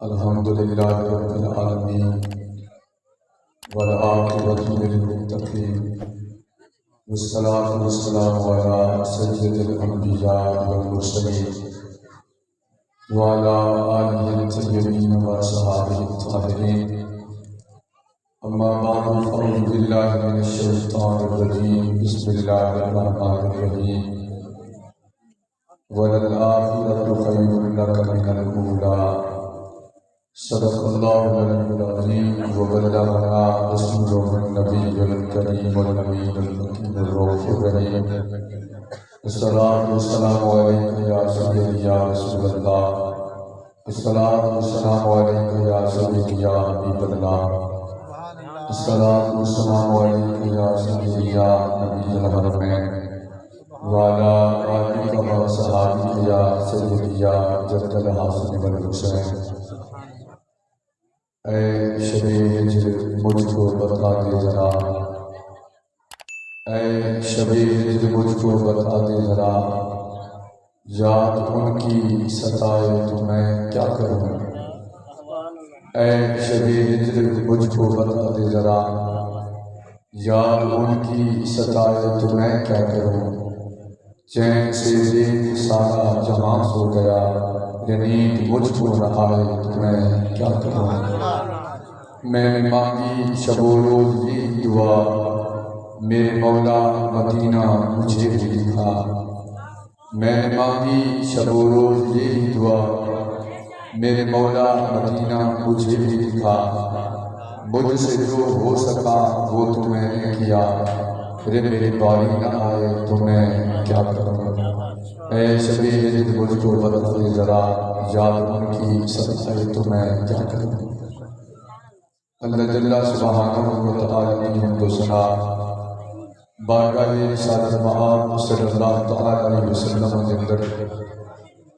الحمدللہ رب العالمین والعاقبۃ للمتقین والصلاۃ والسلام علی سید الانبیاء والمرسلین وعلی آلہ الطیبین واصحابہ الطاہرین اما بعد فاعوذ باللہ من الشیطان الرجیم بسم اللہ الرحمن الرحیم وَلَلْآخِرَةُ خَيْرٌ لَكَ مِنَ الْأُولَىٰ صدق اللہ العلی العظیم وبلغنا رسولہ النبی الکریم الامین الحکیم الرؤوف الرحیم الصلاۃ والسلام علیک یا سیدی یا رسول اللہ الصلاۃ والسلام علیک یا سیدی یا حبیب اللہ الصلاۃ والسلام علیک یا سیدی یا نبی الحرمین وعلی آلک وصحابک یا سیدی یا جد الحسن والحسین۔ اے شب ہجر مجھ کو بتا دے ذرا، اے شب ہجر مجھ کو بتا دے ذرا، یاد ان کی ستائے تو میں کیا کروں۔ اے شب ہجر مجھ کو بتا دے ذرا، یاد ان کی ستائے تو میں کیا کروں۔ چین سے دیکھ سارا جہاں سو گیا، نیند مجھ کو نہ آئے تو میں کیا کروں۔ میں نے مانگی شب و روز یہ دعا، میرے مولا مدینہ مجھے بھی دکھا۔ میں نے مانگی شب و روز یہ دعا، میرے مولا مدینہ مجھے بھی دکھا۔ مجھ سے جو ہو سکا وہ تو میں نے کیا، پھر میری باری نہ آئے تو میں کیا کروں۔ اے شب ہجر مجھ کو بتا دے ذرا، یاد ان کی ستائے تو میں کیا کروں۔ اللہ جل سبحانہ و تعالی کی حمد و ثنا بارگاہ رسالت مآب صلی اللہ تعالی علیہ وسلم کے اندر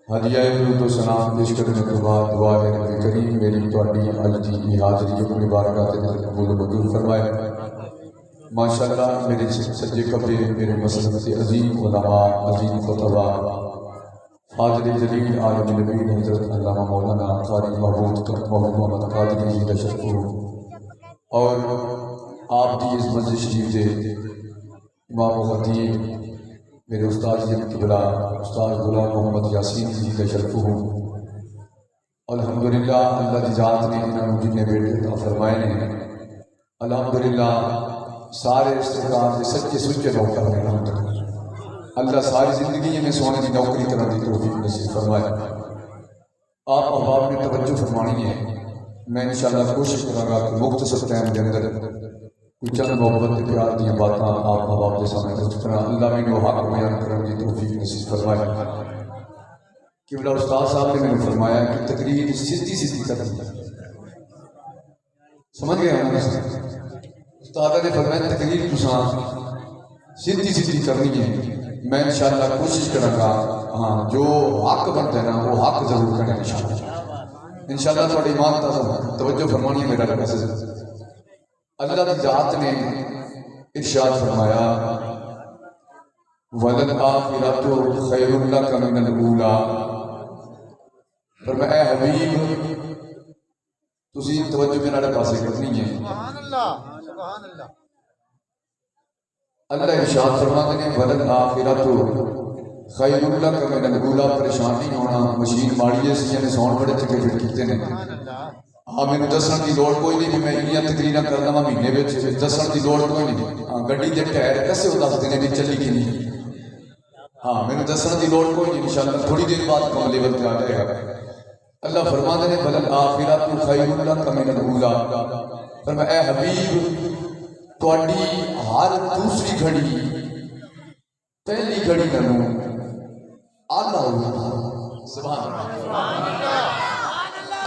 ہدیہ درود و سلام پیش کرنے کے بعد دعا ہے رب کریم میری تواڈی اج دی حاضری اپنی بارگاہ کے اندر قبول و منظور فرمائے۔ ماشاءاللہ میرے سجے کبے میرے مسلک سے عظیم علماء، عظیم خطباء، فاضل جلیل عالم نبی حضرت علامہ مولانا قاری محمود محمد قادری جی تشریف اور آپ کی اس مسجد شریف سے امام و خطیب میرے استاد جی قبلہ استاد غلام محمد یاسین جی تشریف ہوں۔ الحمدللہ اللہ کی ذات نے انہوں نے جتنے بیٹے عطا فرمائے ہیں، الحمدللہ سارے استقامت کے سچے سچے نوکر ہیں۔ اللہ ساری زندگی میں سونے کی نوکری کرنے کی توفیق نصیب فرمائے۔ آپ احباب نے توجہ فرمانی ہے، میں انشاءاللہ کوشش کروں گا کہ مختصر ٹائم کے اندر کچھ چند محبت پیار دی باتیں آپ احباب کے سامنے رکھ کرنا۔ اللہ میں نے حق بیان کرنے کی توفیق نصیب فرمائے۔ قبلہ استاد صاحب نے میں فرمایا کہ تقریر سیدھی سیدھی کرنی ہے، سمجھ گئے ہم نے؟ استاد نے فرمایا تقریر تساں سیدھی سیدھی کرنی ہے، میں انشاءاللہ کوشش کروں گا ہاں جو حق بنتا ہے نا وہ حق ضرور کریں انشاءاللہ تھوڑی ایمان توجہ فرمانی ہے۔ میرا میسج اللہ کی ذات نے ارشاد فرمایا وَلَلْآخِرَةُ خَيْرٌ لَكَ مِنَ الْأُولَىٰ، فرمایا اے حبیب تسی توجہ میرے پاسے کرنی ہے۔ اللہ ارشاد فرماتے ہیں وَلَلْآخِرَةُ خَيْرٌ لَكَ مِنَ الْأُولَىٰ، پریشان نہیں ہونا، مشین ماڑی ہے سی نے سون بڑے چکے فٹ کیتے ہیں۔ ہاں میں نے دسن کی لوڑ کوئی نہیں بھی میں انیاں تقریریں کرنا وا مہینے وچ، دسن کی لوڑ کوئی نہیں۔ ہاں گڈی دے ٹائر کیسے وہ دس دینے بھی چلی کی نہیں، ہاں میں نے دسن کی لوڑ کوئی نہیں، انشاءاللہ تھوڑی دیر بعد کم لیول پہ آ جائے گا۔ اللہ فرماتے ہیں وَلَلْآخِرَةُ خَيْرٌ لَكَ مِنَ الْأُولَىٰ، فرمایا اے حبیب تواڈی ہر دوسری گھڑی پہلی گھڑی نالوں اعلیٰ ہوگی۔ سبحان اللہ۔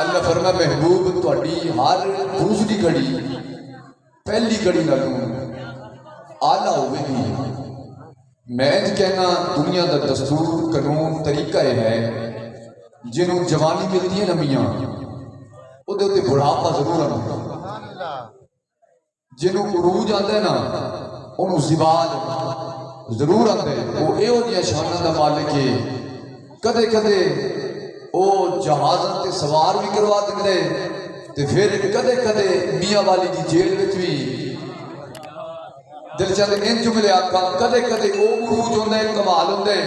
اللہ فرمایا محبوب تواڈی ہر دوسری گھڑی پہلی گھڑی نالوں اعلیٰ ہوئے گی۔ میں کہنا دنیا دا دستور قانون طریقہ یہ ہے جنہوں جوانی ملتی ہے نا میاں وہ دے ہوتے بڑھاپا ضرور آتا ہے، جنہوں عروج آتا ہے نا انہوں زوال ضرور آتا ہے۔ وہ اے ہو جیا شانہ دا مالک ہے، کدے کدے وہ جہازاں تے سوار بھی کروا دے تے پھر کدے کدے میاں والی دی جیل وچ بھی دل چاہتے ان جملے آقا کدے کدے او عروج ہوندے کمال ہوندے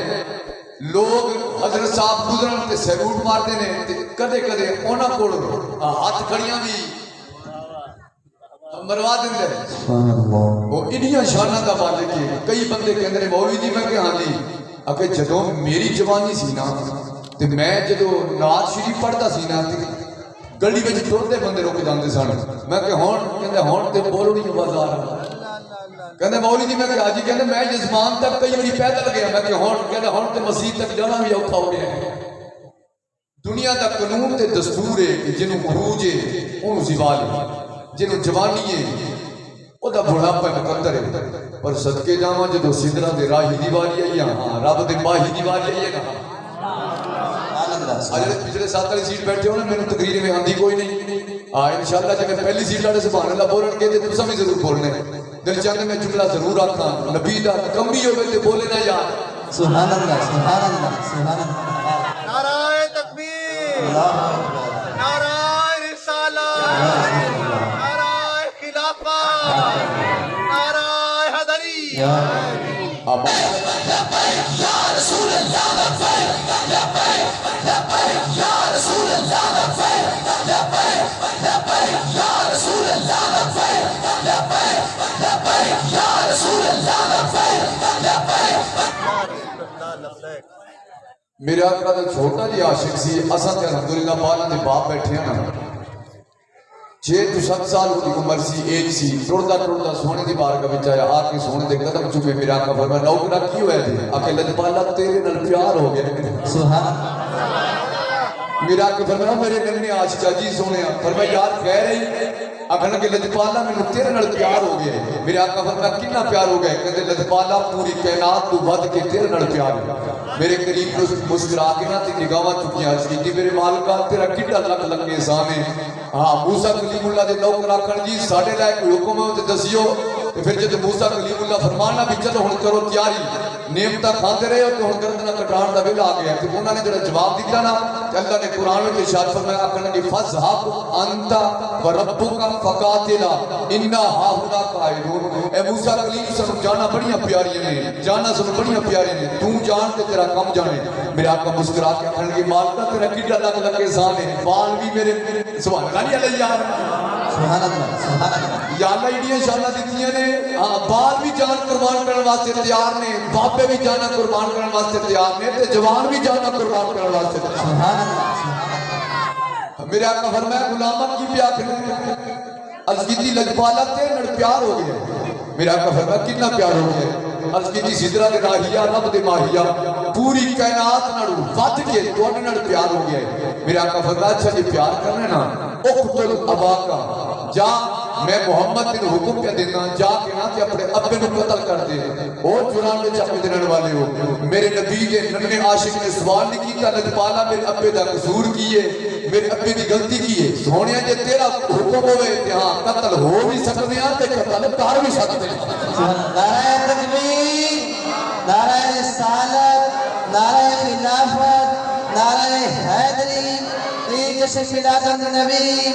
لوگ حضرت صاحب گزرن تے سیلوٹ مارتے نے تے کدے کدے انہاں کول ہاتھ کھڑیاں بھی مروا دے وہ انہیاں شانہ دا مالک ہے کئی بندے کہندے نے مولوی جی میں کہ ہاں جی اگر جدوں میری جوانی سی نا تے میں جدوں نعت شریف پڑھدا سی نا تے گلی وچ ٹردے بندے رک جاندے سن میں کہ ہن کہندے ہن تے بولنی بازار کہندے مولوی جی میں کہ حاجی کہندے میں جسمان تک کئی باری پیدل گیا میں کہ ہن کہندے ہن تے مسجد تک جانا بھی اوکھا ہو گیا ہے دنیا دا قانون تے دستور ہے کہ جنوں عروج ہے اونوں زوال ہے جنوں جوانی ہے او دا بڑھاپا مقدر ہے پر صدقے جاواں جدوں سدرا دے راہی دی واری آئی ہاں رب دے ماہی دی واری آئی ہے نا آج پچھلے ساتھ والی سیٹ بیٹھے ہو نا میں نے تقریر میں آندھی کوئی نہیں انشاءاللہ جب میں پہلی سیٹ لڑے سبحان اللہ بولن گے تو تساں بھی ضرور بولنے دل چاہتے میں جملہ ضرور آکھاں نبی دا کمی ہوئے تے بولے نہ یار سبحان اللہ سبحان اللہ سبحان اللہ نعرہ تکبیر نعرہ رسالت نعرہ خلافت نعرہ حیدری آپ یا رسول اللہ لبیک لبیک لبیک یا رسول اللہ لبیک لبیک لبیک یا رسول اللہ لبیک لبیک لبیک یا رسول اللہ لبیک لبیک میرے آقا دا چھوٹا جی عاشق سی اساں تے الحمدللہ بالا دے باپ بیٹھے ہیں نا 6 تو 7 سال دی عمر سی ایج سی ٹردا ٹردا سونے دی بارگاہ وچ آیا آ کے سونے دے قدم چومے میرے آقا فرمایا نوکرا کی ہویا تے آکے لجپالا تیرے نال پیار ہو گیا سبحان میرے آقا فرمایا میرے ننے عاشقہ جی سونے فرمایا یار خیر ہے آکھنا کہ لجپالا میں تیرے نال پیار ہو گیا میرے آقا فرمایا کتنا پیار ہو گیا کہندے لجپالا پوری کائنات تو ود کے تیرے نال پیار ہے میرے قریب مسکرا کے نہ تے نگاہاں چکیاں سی کہ میرے مالکا تیرا کڈا لکھ لگے سامنے ہاں موسیٰ کلیم اللہ دے نوکر آکھن جی ساڈے لائے کوئی حکم ہے تے دسیو تے پھر جد موسیٰ کلیم اللہ فرمانا بھی چلو ہن کرو تیاری نعمتاں کھاندے رہے ہو تے ہن گردناں کٹان دا ویلا آ گیا تے انہاں نے جڑا جواب دتا نا تے اللہ نے قرآن وچ ارشاد فرمایا آکھن کہ فذهب انت وربک فقاتلا انا ہاہنا قاعدون اے موسیٰ کلیم سن جانا بڑیاں پیاریاں نے جانا سن بڑیاں پیاریاں نے تو جان تے تیرا کم جانے میرے آقا مسکرا کے آکھن کہ مالکا تیرا کڈا لگ لگے سامنے بال بھی میرے سبحان اللہ علیہ یار سبحان اللہ سبحان اللہ یا اللہ ایڈیاں شانہ دیتیاں نے بال بھی جان قربان کرنے واسطے تیار نے بابے بھی جانا قربان کرنے واسطے تیار نے تے جوان بھی جانا قربان کرنے واسطے تیار سبحان اللہ میرے آقا فرمایا غلامہ کی بھی آکھنے عرض کیتی لجپالا تیرے نال پیار ہو گیا میرے آقا فرمایا کتنا پیار ہو گیا عرض کیتی سدرا دے راہیا رب دے ماہیا پوری کائنات نال ود کے تواڈے نال پیار ہو گیا میرے آقا فرمایا اچھا جی پیار کرنے نا اقتل اباکا جا میں محمد نے حکم پہ دینا جا کے نا کہ اپنے ابے نو قتل کر دے اور جران میں چاپے دنن والے ہو میرے نبی کے ننے عاشق نے سوال نہیں کیتا لجپالا میرے ابے دا قصور کیے میرے ابے دی غلطی کیے سونیا جے تیرا حکم ہوئے تے ہاں قتل ہو بھی سکتے ہیں تے قتل کر بھی سکتے ہیں نعرہ تکبیر نعرہ رسالت نعرہ خلافت نعرہ حیدری جشن میلاد النبی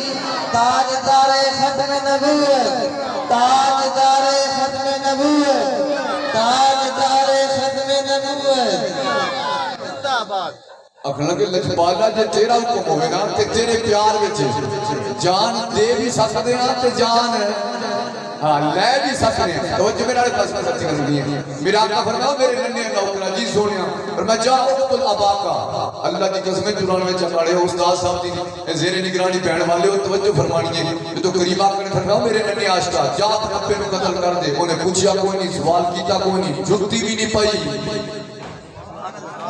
تاجدار ختم نبوت تاجدار ختم نبوت تاجدار ختم نبوت زندہ باد اکھنا کہ لجپالا جے تیرا حکم ہوئے نا تے تیرے پیار وچ جان دے بھی سکتے ہیں تے جان ہاں لے بھی سکتے ہیں تو جو میرے پاس میں سچی کرنی ہے میرا آقا فرمایا میرے ننے نوکرا جی سونیا اور میں جا اقتل اباکا اللہ کی قسمیں قرآن میں چکاڑے ہو استاد صاحب دی زیر نگرانی بہن والے ہو توجہ فرمانی ہے تو قریب آقا نے فرمایا میرے ننے عاشقہ جا اپنے ابے نو قتل کر دے انہیں پوچھیا کوئی نہیں سوال کیتا کوئی نہیں جھکتی بھی نہیں پائی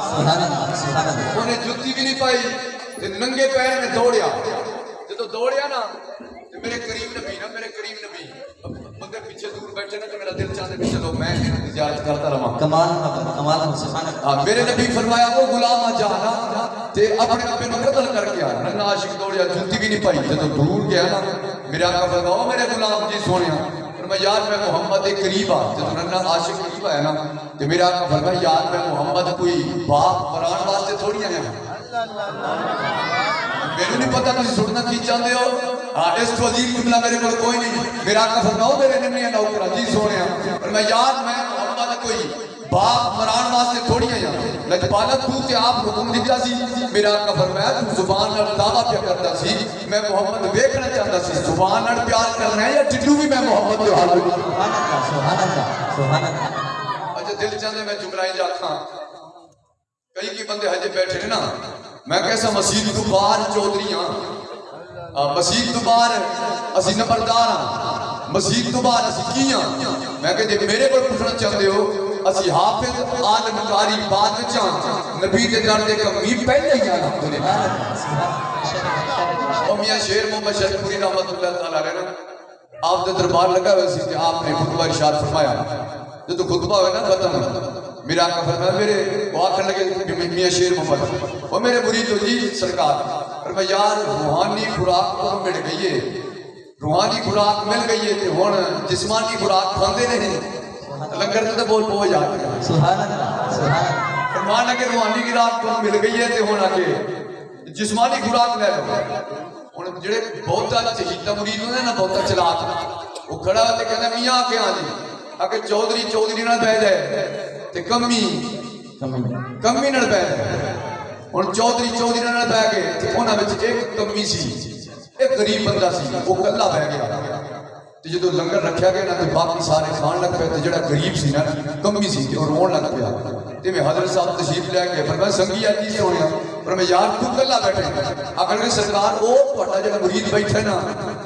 سبحان اللہ سبحان اللہ انہیں جھکتی بھی نہیں پائی ننگے پیر میں دوڑیا جب دوڑیا نا میرے قریب نبی بندے پیچھے دور بیٹھے نا کہ میرا دل چاہتے بھی چلو میں تجارت کرتا رہا کمال کمال سبحان اللہ میرے نبی فرمایا وہ غلام جانا تے اپنے ابے نو قتل کر کے آیا ننا عاشق دوڑیا جھکتی بھی نہیں پائی جب دور گیا نا میرے آقا فرمایا میرے غلام جی سونیا فرمایا یار میں محمد کے قریب آ جب ننا عاشق قریب آیا نا تے میرے آقا فرمایا یار میں محمد کوئی باپ مران واسطے تھوڑی آیا میرے نہیں پتا تھی سننا کی چاہتے ہو اس تو عظیم جملہ میرے کو کوئی نہیں میرا آقا فرماؤ میرے نمی ہے نوکرہ جی سونے اور میں یاد میں محمد کوئی باپ مران واسطے تھوڑی ہیں لجپالت تو تے آپ حکم دیتا سی میرا آقا فرمایا تو زبان نال دعویٰ پیا کرتا سی میں محمد ویکھنا چاہتا سی زبان نال پیار کرنا ہے یا ڈڈو بھی میں محمد دے حال ہوئی سبحان اللہ سبحان اللہ سبحان اللہ اچھا دل چاہتے میں جملائیں جاکھاں کئی کی بندے ہجے بیٹھے ہیں نا میں کیسا مسجد تو باہر چودھری ہاں مسجد تو باہر اسی نمبردار ہاں مسجد تو باہر اسی کی ہاں میں کہتے میرے پر پوچھنا چاہتے ہو اسی حافظ عالم قاری بعد میں چاہاں نبی دے در دے کمی پہلے ہی آنا اور میاں شیر محمد شرپوری رحمت اللہ تعالیٰ رہنا آپ دے دربار لگا ہوئے سی کہ آپ نے خطبہ ارشاد فرمایا جو تو خطبہ ہوئے نا ختم میرا آقا فرمایا میرے وہ آخر لگے میاں شیر محمد وہ میرے مرید ہو جی سرکار اور میں یار روحانی خوراک کو مل گئی ہے روحانی خوراک مل گئی ہے کہ ہون جسمانی خوراک کھاندے نہیں لنگر تو بول پہنچ جاتے ہیں سبحان اللہ سبحان اللہ فرمانا کہ روحانی خوراک کو مل گئی ہے کہ ہونا کہ جسمانی خوراک لے لو ہن جڑے بہتا چہیتا مرید ہوندے نا بہتا چلاک وہ کھڑا تے کہندا میاں کہ ہاں جی اگے چودھری نال بیٹھ جائے تے کمی نال بیٹھ جائے ہن چودھری نال بیٹھ کے تے انہاں وچ ایک کمی سی ایک غریب بندہ سی وہ کلا بیٹھ گیا تے جدوں لنگر رکھیا گیا نا تے باقی سارے کھان لگ پے تے جڑا غریب سی نا کمی سی تے او رون لگ پیا تے میں حضرت صاحب تشریف لے کے فرمایا سنگی آتی سونیا پر میں یار تو کلا بیٹھے اگر کہ سرکار او تہاڈا جڑا مرید بیٹھا نا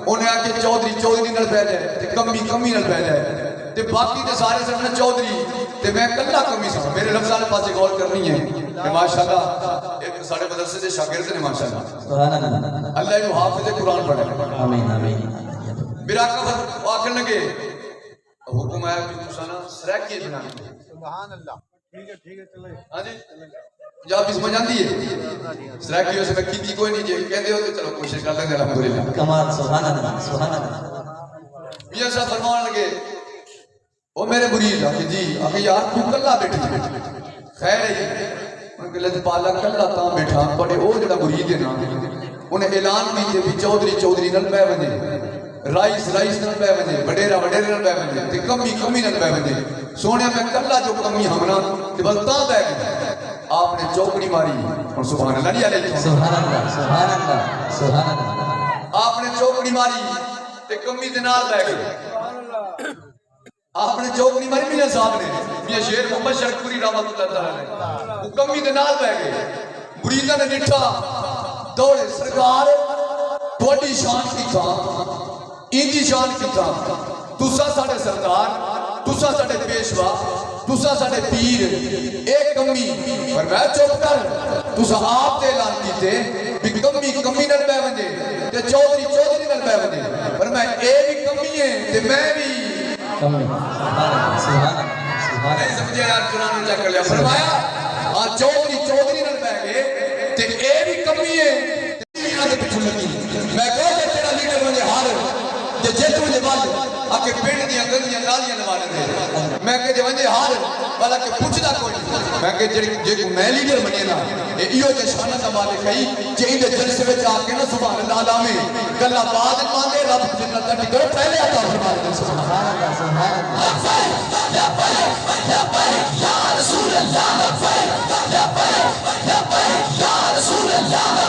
اونے آ کے چودھری نال بیٹھ جائے تے کمی نال بیٹھ جائے تے باقی تے سارے سمجھنا چودھری تے میں کلا کمی سا میرے لفظاں دے پاسے غور کرنی ہے کہ ماشاءاللہ ایک سارے مدرسے دے شاگرد نے ماشاءاللہ سبحان اللہ اللہ انہوں حافظ قرآن پڑھے آمین آمین میرا آقا آخر لگے حکم آیا کہ تسانا سریکی بنانی سبحان اللہ ٹھیک ہے چلے ہاں جی جاب بھی سمجھ آندی ہے سریکی ہو سے میں کیتی کوئی نہیں جے کہہ دے ہو تو چلو کوشش کر لیں گے الحمدللہ کمال سبحان اللہ سبحان اللہ میاں صاحب فرمان لگے وہ میرے مرید آگے جی آگے یار تو کلا بیٹھی خیر ہے ان کے لئے پالا کلا تاں بیٹھا پڑے او جڑا مرید ہے نا انہیں اعلان کیتے بھی چودھری نل پہ بنے رائس نل پہ بنے وڈیرا نل پہ بنے تے کمی نل پہ بنے سونے میں کلا جو کمی ہمنا تے بس تاں بہ گئے آپ نے چوکڑی ماری اور سبحان اللہ نہیں علیہ سبحان اللہ سبحان اللہ سبحان اللہ آپ نے چوکڑی ماری تے کمی دے نال بہ گئے آپ نے چوکڑی ماری میاں صاحب نے میاں شیر محمد شرپوری رحمت اللہ تعالیٰ نے وہ کمی دے نال بہ گئے مریداں نے نٹھا دوڑے سرکار تھوڑی شان کی تھا اینجی شان کی تھا تسا ساڑے سردار تسا ساڑے پیشوا تسا ساڑے پیر ایک کمی اور میں چوک کر تسا آپ دے اعلان کیتے بھی کمی نل بہ ونجے تے چودھری نل بہ ونجے پر میں اے بھی کمی ہے تے میں بھی نہیں سمجھے یار قرآن نے کر لیا فرمایا چودھری نل بہ گئے تے اے بھی کمی ہے میں کہا کہ تیرا لیڈر مجھے ہار جیت مجھے بال آکے پیڑ دیا گندیاں نالیاں نوانے دے میں کہ جو مجھے ہار والا کہ پوچھنا کوئی میں کہ جے میں لیڈر بنے نا ایو جے شانہ دا مالک کئی جے اندے جلسے میں جا کے نا سبحان اللہ میں گلہ بعد ماندے رب جنت دا ٹکر پہلے آتا فرما دے سبحان اللہ سبحان اللہ یا رسول اللہ یا رسول اللہ یا رسول اللہ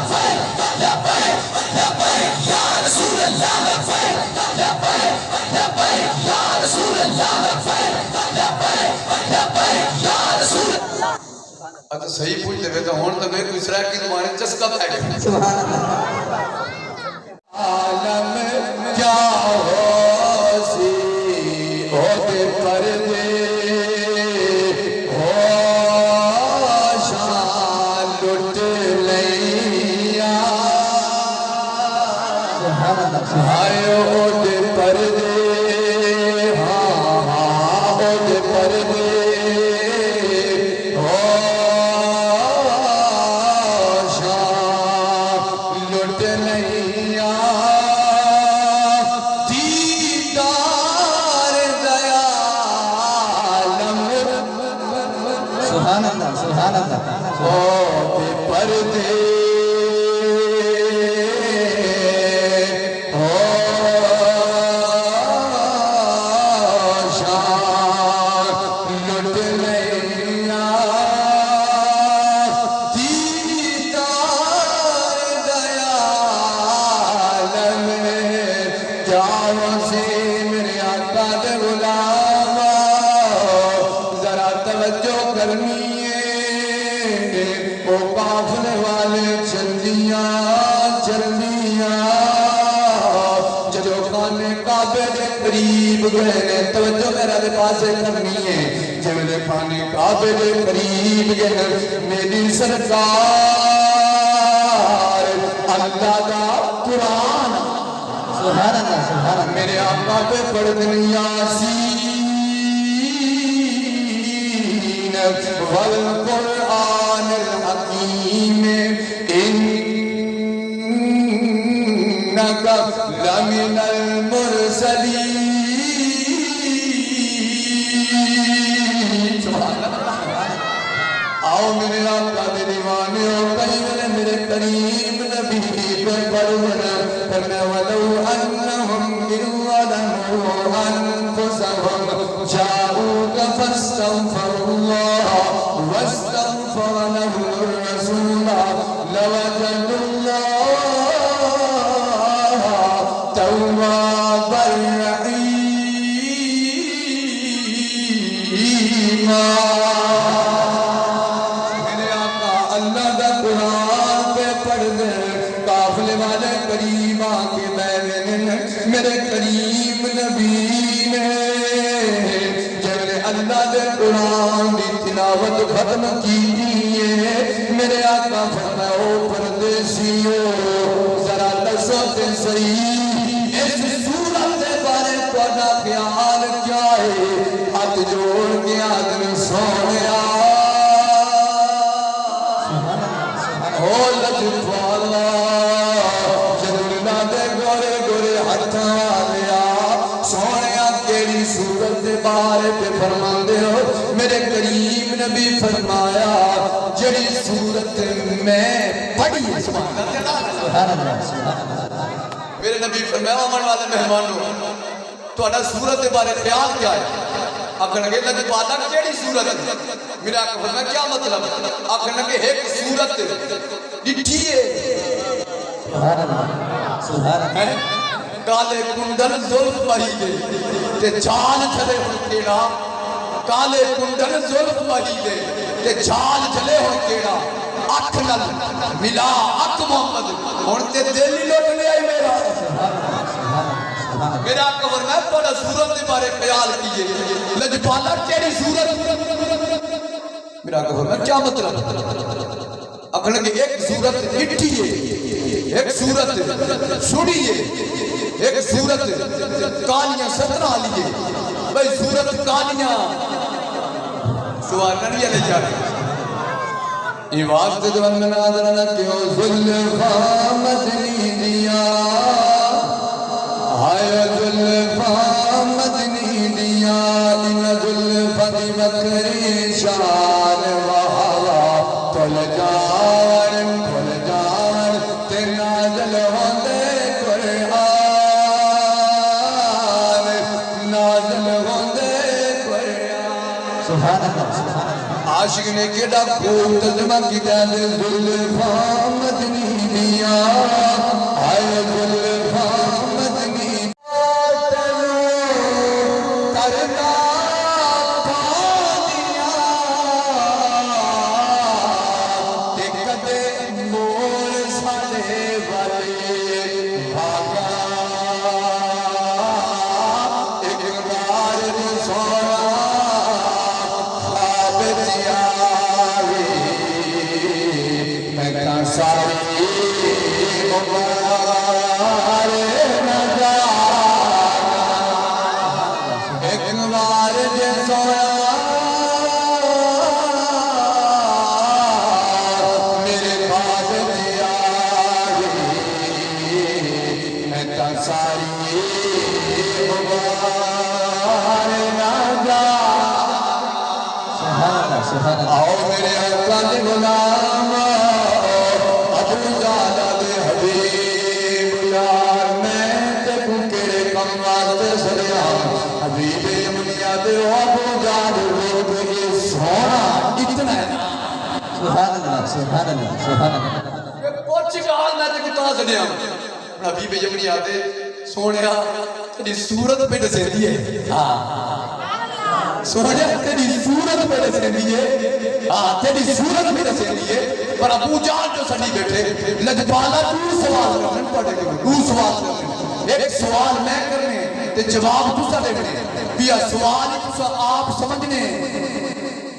اچھا صحیح پوچھ دے تو ہون تو میں کوئی سرائے کی تمہارے چسکا پہ گئے سبحان اللہ عالم کیا ہو سی ہوتے پردے ہو شان لٹ لیا آئے ہوتے پردے ہاں ہوتے پردے سبحان اللہ سبحان اللہ پردے قریب گئے توجہ میرا دے پاسے کرنی ہے جملے پانی کعبے دے قریب گئے میری سرکار اللہ دا قرآن سبحان اللہ سبحان اللہ میرے آقا پہ پڑھ دن یاسین والقرآن الحکیم انکا لمن المرسلین سبحان اللہ آؤ میرے آقا دے دیوانے ہو قریب میرے قریب نبی پہ پڑھنا فرمایا وَلَوْ أَنَّهُمْ إِذْ ظَلَمُوا أَنفُسَهُمْ جَاءُوكَ فَاسْتَغْفَرُوا اللَّهَ وَاسْتَغْفَرَ لَهُمُ الرَّسُولَ لَوَجَدُوا اللَّهَ تَوَّابًا رَحِيمًا میرے آقا اللہ دا قرآن پہ پڑھ دے قافلے والے قریب آکے میرے قریب نبی نے جب اللہ دے قرآن دی تلاوت ختم کی دیئے میرے آقا فرماؤ پردیسیو ذرا لسوتے صحیح اس سورت دے بارے پڑھنا خیال کیا ہے ہاتھ جوڑ کے آدمی سویا ہو لجفالا جدلنا دے گورے گورے ہتھا لیا سونیا کیڑی صورت دے بارے پہ فرمان دے ہو میرے قریب نبی فرمایا جڑی صورت میں پڑھی سبحان اللہ میرے نبی فرمایا آمن والے مہمانوں تو اڈا صورت دے بارے خیال کیا ہے آخر لگے لجپالا کیڑی صورت میرا آقا فرمایا کیا مطلب آخر لگے ایک صورت ڈٹھی ہے کالے کنڈل زلف مہی گئی تے چال چلے ہوں کیڑا کالے کنڈل زلف مہی گئی تے چال چلے ہوں کیڑا اکھ نل ملا اکھ محمد ہون تے دل ہی لوٹ لے آئی میرا آقا فرمایا پڑھا صورت دے بارے خیال کیے لجپالا کیڑی صورت میرا آقا فرمایا کیا مطلب اکھنے کہ ایک صورت ہٹی ہے ایک صورت سڑی ہے ایک صورت کالیاں سترہ لیے بھئی صورت کالیاں سوال نہیں علی جا رہے یہ واسطے دوان میں نادر نہ کیوں ظلفہ مدنی دیا ہائے ظلفہ مدنی دیا ان ظلفہ دی مکری شان وحوا کل جان تے نازل ہوندے قرآن نازل ہوندے قرآن سبحان اللہ سبحان اللہ عاشق نے کیڑا خوب ترجمہ کیا دے ظلفہ مدنی دیا آئے ظلفہ مدنی کرنا پانیا کدے مور سالے والے بھاگا ایک بار سونا خواب جیاوی میں کہاں ساری مبارے نہ جانا ایک بار جے سونا میرے خواب جیاوی میں کہاں ساری مبارے نہ جانا سبحان اللہ سبحان اللہ آؤ میرے آقا دے غلام ابو جالا دے حبیب یار میں تے کیڑے کم واسطے سڑیا حبیب یمنیا دے ابو جال لوگ یہ سونا اتنا ہے سبحان اللہ سبحان اللہ سبحان اللہ پوچھ گال میں تے کتا سڑیا حبیب یمنیا دے سونیا تیری صورت پہ دسے دیئے سونیا تیری صورت پہ دسے دیئے تیری صورت پہ دسے دیئے پر ابو جان جو سڑی بیٹھے لجپالا دو سوال کرنے پڑے گئے دو سوال کرنے ایک سوال میں کرنے تے جواب تسا دینے بیا سوال ہی تسا آپ سمجھنے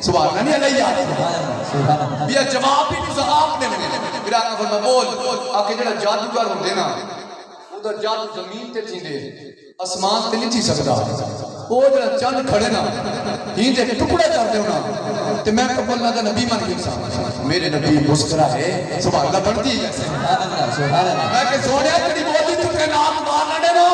سوال نہیں علیہ آتا بیا جواب ہی تسا آپ دینے پھر آقا فرما بول آکے جڑا جادوگر ہوں دینا ادھر جادو زمین تے تھیندے اسمان تے نہیں تھی سکتا وہ جڑا چند کھڑے نا ہی دے ٹکڑے کر دے ہونا تے میں قبول نہ نبی من کے انسان میرے نبی مسکرا ہے سبحان اللہ بڑھتی ہے سبحان اللہ میں کہ سوڑیا کڑی بولی تو کہ نام مارنا دے نا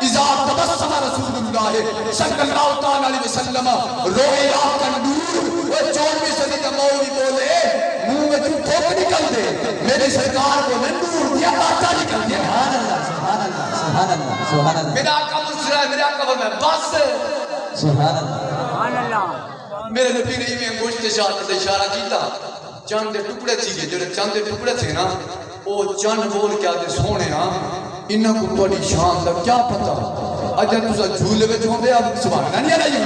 اذا تبسم رسول اللہ صلی اللہ تعالی علیہ وسلم رویا کا نور وہ 24ویں صدی کا مولوی بولے منہ میں تو تھوک نکل دے میری سرکار کو نور دیا آتا نکل دیا سبحان اللہ سبحان اللہ سبحان اللہ میرا آقا مسکرا ہے میرا آقا میں بس سبحان اللہ میرے نبی نے میں گوشت اشارہ کیتا چاند دے ٹکڑے تھی گئے جو چاند دے ٹکڑے تھے نا وہ چاند بول کیا دے سونے نا انہاں کو توڑی شان دا کیا پتا اجھا تسا جھولے وچ ہوندے اب سبحان اللہ نہیں علیہ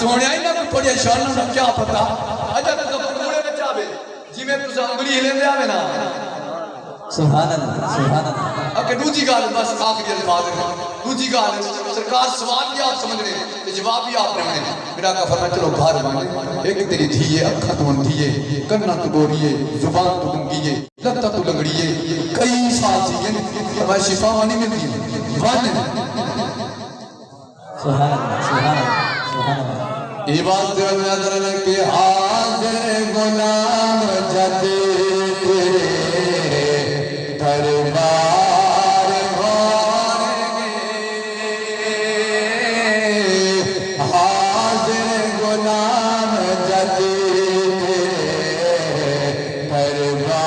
سونے انہاں کو توڑی شان دا کیا پتا اجھا تسا پورے وچ آوے جی میں تسا انگلی ہلندے آوے نا سبحان اللہ اگر دوجی گال بس آخری الفاظ ہیں دوجی گال سرکار سوال بھی آپ سمجھنے تے جواب بھی آپ رہنے میرا کا فرمایا چلو گھر بانے ایک تیری دھیے اکھا تو اندھیے کرنا تو گوریے زبان تو گنگیے لگتا تو لنگڑیے کئی سال سیئے ہمیں شفا وانی ملتی ہے وانے سبحان اللہ سبحان اللہ سبحان اللہ عباد نظر کے حاضر غلام جدے دربار ہونے حاضر غلام جدید دربار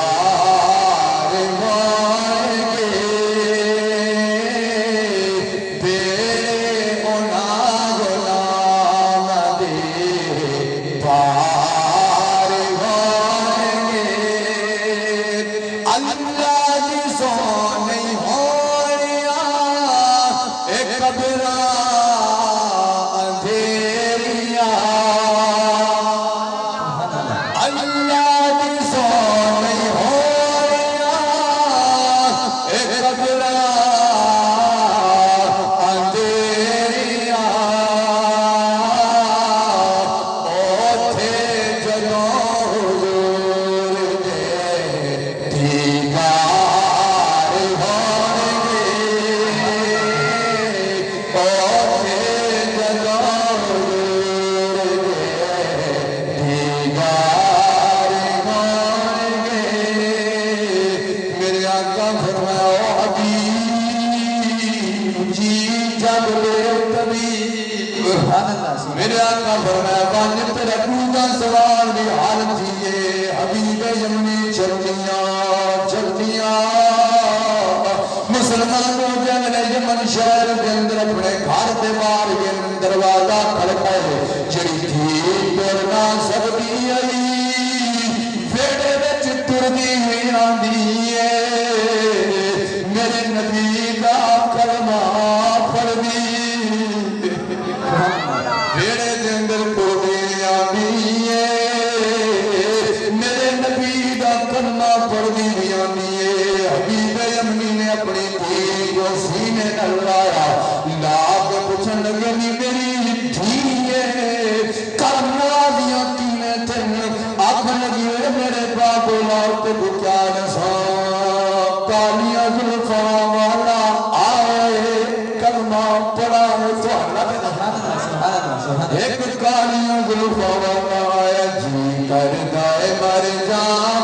ہونے تیرے اونا غلام دے پار ہونے اللہ سونی ہویا ایک قبرہ اندھیریا اللہ کی سونی ہویا ایک قبرہ اندھیریا اوتھے جنوں حضور دے دیدار میرے آقا فرمایا بانجب تیرا کودا سوال بھی حالت تھیے حبیب یمنی چلنیاں مسلمانوں جنگل یمن شہر کے اندر اپنے گھر دے بار کے دروازہ کھڑکائے جڑی تھی ٹرنا سکتی آئی ویڑے وچ ٹردی ہوئی آندی میرے نبی دا کلمہ پڑھ دی میرے اندر ٹردی آندی میرے نبی دا کلمہ پڑھ دی آندی حبیب یمنی نے اپنی دھی کو سینے نال لایا لا کے پوچھن لگے نی میری دھی کرنا دیا کیویں تھن آکھ لگی میرے بابو لال تے بکیا نسا کالیاں زلفاں والا آئے کلمہ پڑھا ایک کالیاں زلفاں والا آیا جی کردا ہے مر جان